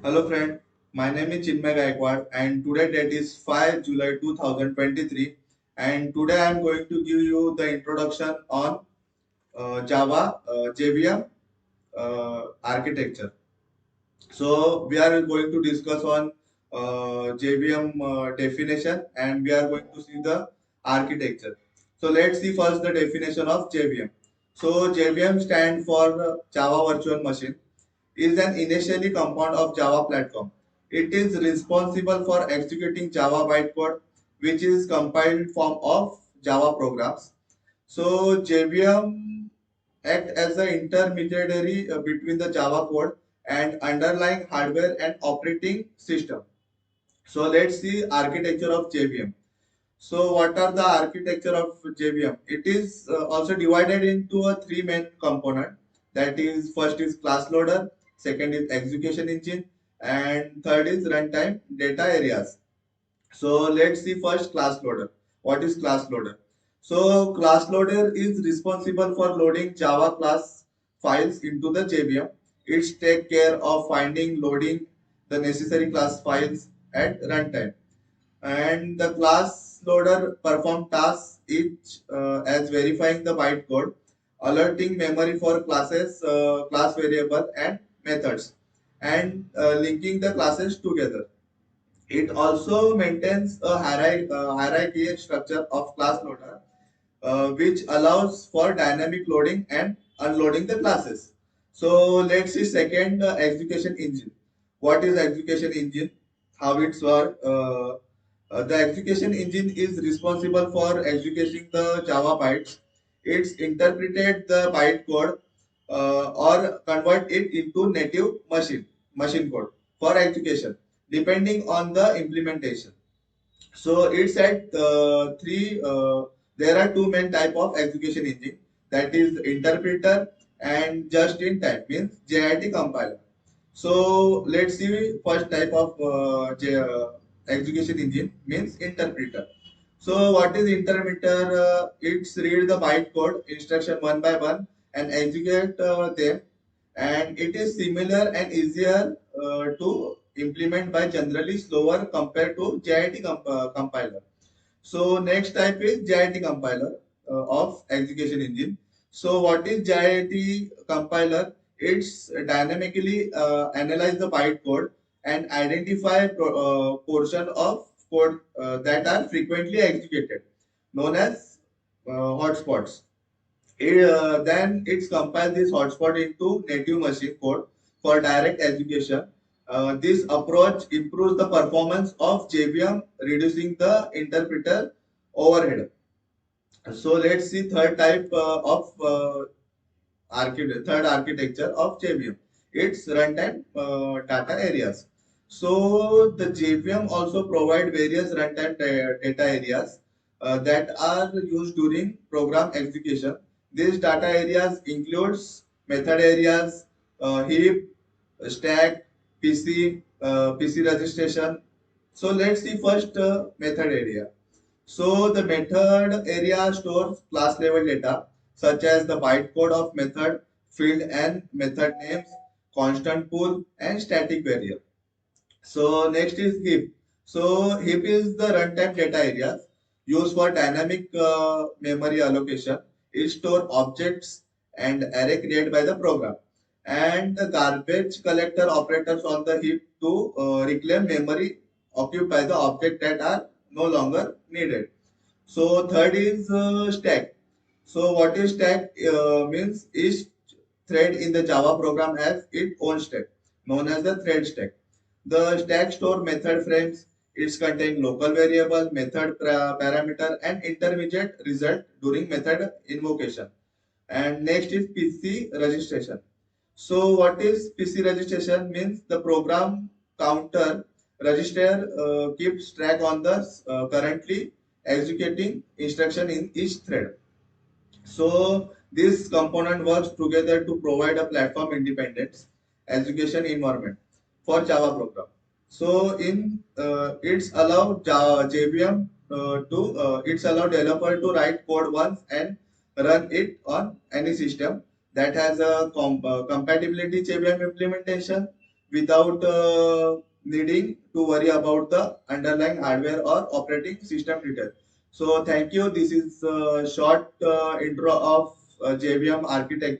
Hello friend, my name is Chinmay Gaikwad and today date is 5 July 2023 and today I am going to give you the introduction on Java JVM architecture. So we are going to discuss on JVM definition and we are going to see the architecture. So let's see first the definition of JVM. So JVM stands for Java Virtual Machine is an initially compound of Java platform. It is responsible for executing Java bytecode, which is compiled form of Java programs. So JVM act as an intermediary between the Java code and underlying hardware and operating system. So let's see architecture of JVM. So what are the architecture of JVM? It is also divided into a three main component. That is, first is class loader, second is execution engine, and third is runtime data areas. So let's see first class loader. What is class loader? So class loader is responsible for loading Java class files into the JVM. It take care of finding, loading the necessary class files at runtime, and the class loader perform tasks each as verifying the bytecode, alerting memory for classes, class variable and methods, and linking the classes together. It also maintains a hierarchy structure of class loader, which allows for dynamic loading and unloading the classes. So let's see second, execution engine. What is execution engine? How it's work? The execution engine is responsible for executing the Java bytes. It's interpreted the byte code or convert it into native machine code for execution, depending on the implementation. So it's at three. There are two main type of execution engine. That is interpreter and just in time means JIT compiler. So let's see first type of execution engine means interpreter. So what is interpreter? It's read the byte code instruction one by one and execute them, and it is similar and easier to implement by generally slower compared to JIT compiler. So next type is JIT compiler of execution engine. So what is JIT compiler? It's dynamically analyze the byte code and identify portion of code that are frequently executed, known as hotspots. Then it's compile this hotspot into native machine code for direct execution. This approach improves the performance of JVM, reducing the interpreter overhead. So let's see third type of third architecture of JVM. It's runtime data areas. So the JVM also provide various runtime data areas that are used during program execution. These data areas includes method areas, heap, stack, PC registration. So let's see first method area. So the method area stores class level data such as the bytecode of method, field and method names, constant pool and static variable. So next is heap. So heap is the runtime data areas used for dynamic memory allocation. It store objects and array created by the program, and the garbage collector operators on the heap to reclaim memory occupied by the object that are no longer needed. So third is stack. So what is stack means each thread in the Java program has its own stack, known as the thread stack. The stack store method frames. It's contain local variable, method parameter, and intermediate result during method invocation. And next is PC registration. So what is PC registration means the program counter register keeps track on the currently executing instruction in each thread. So this component works together to provide a platform independence execution environment for Java program. So in it's allow JVM it's allow developer to write code once and run it on any system that has a compatibility JVM implementation. without needing to worry about the underlying hardware or operating system detail. So thank you. This is a short intro of JVM architecture.